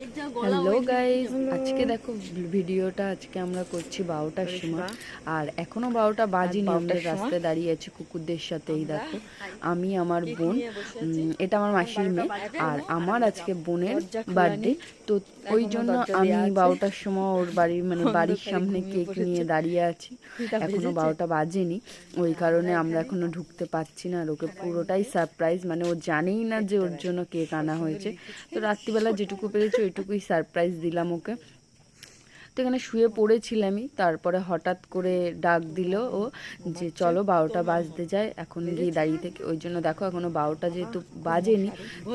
Hello guys, আজকে দেখো ভিডিওটা আজকে আমরা করছি 12টার সময়। আর এখনো 12টা বাজিনি, আমাদের রাস্তায় দাঁড়িয়ে আছি কুকুরদের সাথে। এই দেখো, আমি আমার বোন, এটা আমার মাসির মেয়ে, আর আমার আজকে বোনের বার্থডে। তো ওই জন্য আমি 12টার সময় ওর বাড়ির বাড়ির সামনে কেক নিয়ে দাঁড়িয়ে আছি। এখনো 12টা বাজেনি, ওই কারণে আমরা এখনো ঢুকতে পারছি না। আর ওকে পুরোটাই সারপ্রাইজ, ও জানেই না যে ওর জন্য কেক আনা হয়েছে। তো রাত্রিবেলা যেটুকু পেরেছি ওইটুকুই সারপ্রাইজ দিলাম ওকে। তো এখানে শুয়ে পড়েছিলামই, তারপরে হঠাৎ করে ডাক দিল ও, যে চলো 12টা বাজতে যায়, এখন গিয়ে দাঁড়িয়ে থেকে। ওই জন্য দেখো এখনো 12টা যেহেতু বাজেনি,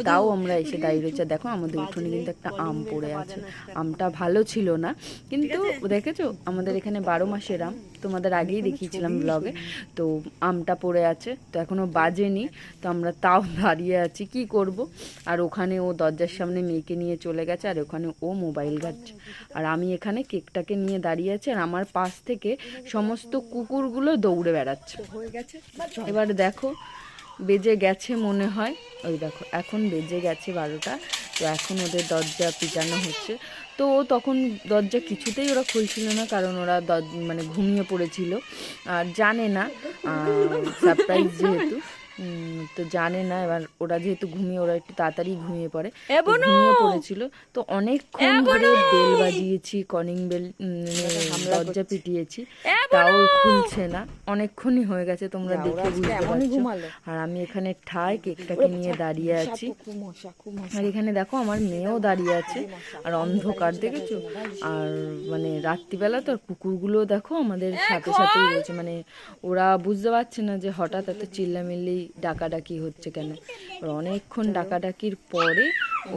তাও আমরা এসে দাঁড়িয়ে রয়েছে। দেখো আমাদের উঠোনে কিন্তু একটা আম পড়ে আছে, আমটা ভালো ছিল না, কিন্তু দেখেছো আমাদের এখানে 12 মাসের আম, তোমাদের আগেই দেখিয়েছিলাম ব্লগে। তো আমটা পড়ে আছে, তো এখনো বাজেনি, তো আমরা তাও দাঁড়িয়ে আছি, কি করব। আর ওখানে ও দরজার সামনে মেয়েকে নিয়ে চলে গেছে, আর ওখানে ও মোবাইল ঘাটছে, আর আমি এখানে কেকটাকে নিয়ে দাঁড়িয়ে আছি। আর আমার পাশ থেকে সমস্ত কুকুরগুলো দৌড়ে বেড়াচ্ছে। এবার দেখো বেজে গেছে মনে হয়, ওই দেখো এখন বেজে গেছে 12টা। তো এখন ওদের দরজা পিটানো হচ্ছে। তো তখন দরজা কিছুতেই ওরা খুলছিল না, কারণ ওরা ঘুমিয়ে পড়েছিল আর জানে না, সারপ্রাইজ যেহেতু। তো জানে না, এবার ওরা যেহেতু ওরা একটু তাড়াতাড়ি ঘুমিয়ে পড়ে, ঘুমিয়ে পড়েছিল। তো অনেকক্ষণ ধরে বেল বাজিয়েছি, কলিং বেল, দরজা পিটিয়েছি, তাও খুলছে না। অনেকক্ষণই হয়ে গেছে, তোমরা দেখে বুঝতে পারছো। আর আমি এখানে ঠায় কেকটাকে নিয়ে দাঁড়িয়ে আছি। আর এখানে দেখো আমার মেয়েও দাঁড়িয়ে আছে, আর অন্ধকার দেখেছো। আর রাত্রিবেলা তো, আর কুকুরগুলো দেখো আমাদের সাথে সাথেই রয়েছে, ওরা বুঝতে পারছে না যে হঠাৎ এত চিল্লামিল্লি ডাকাডাকি হচ্ছে কেন। অনেকক্ষণ ডাকাডাকির পরে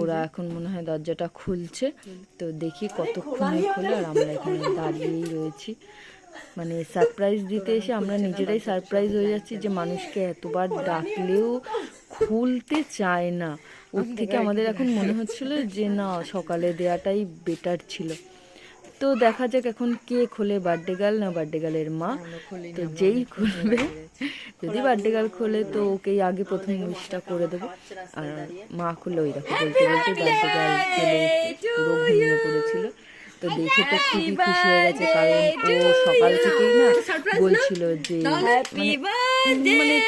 ওরা এখন মনে হয় দরজাটা খুলছে। তো দেখি কতক্ষণে খোলে, আর আমরা এখানে দাঁড়িয়েই রয়েছি। সারপ্রাইজ দিতে এসে আমরা নিজেরাই সারপ্রাইজ হয়ে যাচ্ছি, যে মানুষকে এতবার ডাকলেও খুলতে চায় না। ওর থেকে আমাদের এখন মনে হচ্ছিল যে না, সকালে দেওয়াটাই বেটার ছিল। তো দেখা যাক এখন কে খোলে, বার্থডে গার্ল না বার্থডে গার্লের মা। তো যেই খুলবে, যদি বার্থডে গার্ল খোলে তো ওকেই আগে প্রথম উইশটা করে দেবো। আর মা খুলে, ওই দেখো বলতে বলতে বার্থডে গার্ল চলে এসেছে, পুরো ঘুমিয়ে পড়েছিল। তো দেখে তো খুবই খুশি হয়ে গেছে, কারণ ও সকাল থেকেই না বলছিল যে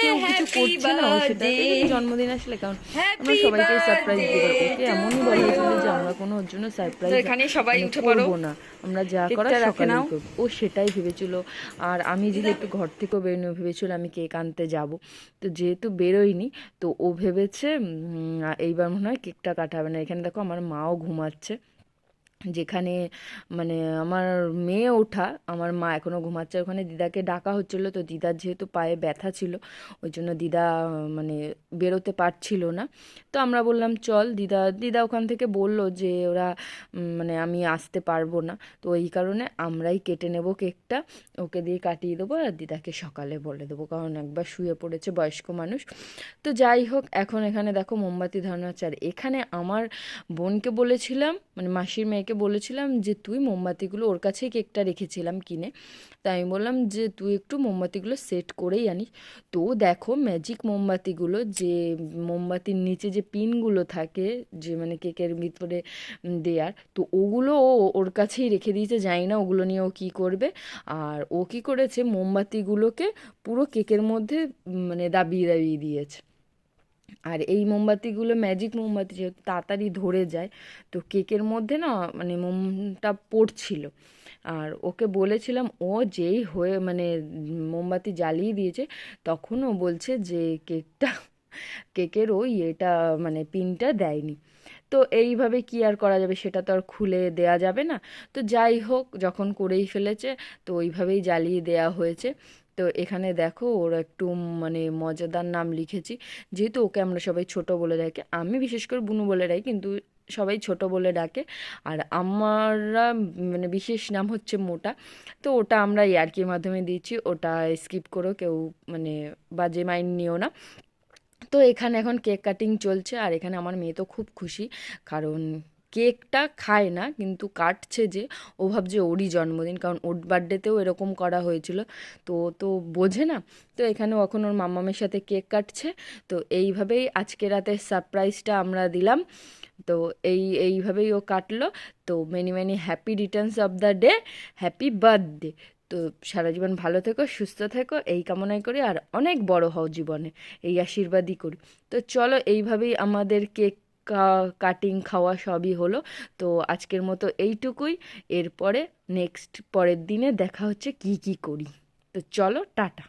কেউ কিছু করছে না, ও সেটা জন্মদিন আসলে, কারণ আমরা সবাইকে সারপ্রাইজ দেবো। ওকে এমনই বলা হয়েছিল যে আমরা কোনো ওর জন্য সারপ্রাইজ করবো না, আমরা যা করার সকালেই করবো। ও সেটাই ভেবেছিল। আর আমি যেহেতু ঘর থেকেও বেরোনো ভেবেছিল আমি কেক আনতে যাব, তো যেহেতু বেরোয়নি, তো ও ভেবেছে এইবার মনে হয় কেকটা কাটা হবে না। এখানে দেখো আমার মাও ঘুমাচ্ছে, যেখানে আমার মেয়ে ওঠা, আমার মা এখনও ঘুমাচ্ছে। ওখানে দিদাকে ডাকা হচ্ছিলো, তো দিদার যেহেতু পায়ে ব্যথা ছিল, ওই জন্য দিদা বেরোতে পারছিল না। তো আমরা বললাম চল, দিদা দিদা ওখান থেকে বলল যে ওরা আমি আসতে পারবো না। তো এই কারণে আমরাই কেটে নেব কেকটা, ওকে দিয়ে কাটিয়ে দেবো, আর দিদাকে সকালে বলে দেবো, কারণ একবার শুয়ে পড়েছে বয়স্ক মানুষ। তো যাই হোক, এখন এখানে দেখো মোমবাতি ধরানো হচ্ছে। আর এখানে আমার বোনকে বলেছিলাম, মাসির মেয়েকে বলেছিলাম যে তুই মোমবাতিগুলো, ওর কাছেই কেকটা রেখেছিলাম কিনে, তাই আমি বললাম যে তুই একটু মোমবাতিগুলো সেট করেই আনিস। তো দেখো ম্যাজিক মোমবাতিগুলো, যে মোমবাতির নিচে যে পিনগুলো থাকে, যে কেকের ভিতরে দেয়ার, তো ওগুলো ও ওর কাছেই রেখে দিয়েছে, জানি না ওগুলো নিয়ে ও কী করবে। আর ও কী করেছে, মোমবাতিগুলোকে পুরো কেকের মধ্যে দাবিয়ে দাবিয়ে দিয়েছে। আর এই মোমবাতিগুলো ম্যাজিক মোমবাতি, যেহেতু তাড়াতাড়ি ধরে যায়, তো কেকের মধ্যে না মোমটা পড়ছিল। আর ওকে বলেছিলাম, ও যেই হয়ে মোমবাতি জ্বালিয়ে দিয়েছে, তখন ও বলছে যে কেকের ওই এটা পিনটা দেয়নি। তো এইভাবে কি আর করা যাবে, সেটা তো আর খুলে দেয়া যাবে না। তো যাই হোক, যখন করেই ফেলেছে, তো ওইভাবেই জ্বালিয়ে দেয়া হয়েছে। তো এখানে দেখো ওর একটু মজাদার নাম লিখেছি, যেহেতু ওকে আমরা সবাই ছোট বলে ডাকি, আমি বিশেষ করে বুনু বলে ডাকি, কিন্তু সবাই ছোট বলে ডাকে। আর আমরা বিশেষ নাম হচ্ছে মোটা। তো ওটা আমরা ইয়ার্কির মাধ্যমে দিয়েছি, ওটা স্কিপ করো কেউ, বাজে মাইন্ড নিও না। তো এখানে এখন কেক কাটিং চলছে, আর এখানে আমার মেয়ে তো খুব খুশি, কারণ কেকটা খায় না, কিন্তু কাটছে যে, ও ভাবছে ওরই জন্মদিন, কারণ ওর বার্থডেতেও এরকম করা হয়েছিল। তো ও তো বোঝে না। তো এখানেও এখন ওর মাম্মামের সাথে কেক কাটছে। তো এইভাবেই আজকে রাতের সারপ্রাইজটা আমরা দিলাম। তো এইভাবেই ও কাটলো। তো many many happy Returns of the day, happy birthday. তো সারা জীবন ভালো থেকো, সুস্থ থেকো, এই কামনাই করি, আর অনেক বড় হও জীবনে, এই আশীর্বাদই করি। তো চলো, এইভাবেই আমাদের কেক কাটিং, খাওয়া সবই হলো। তো আজকের মতো এইটুকুই। এরপরে নেক্সট পরের দিনে দেখা হচ্ছে কি কি করি। তো চলো, টাটা।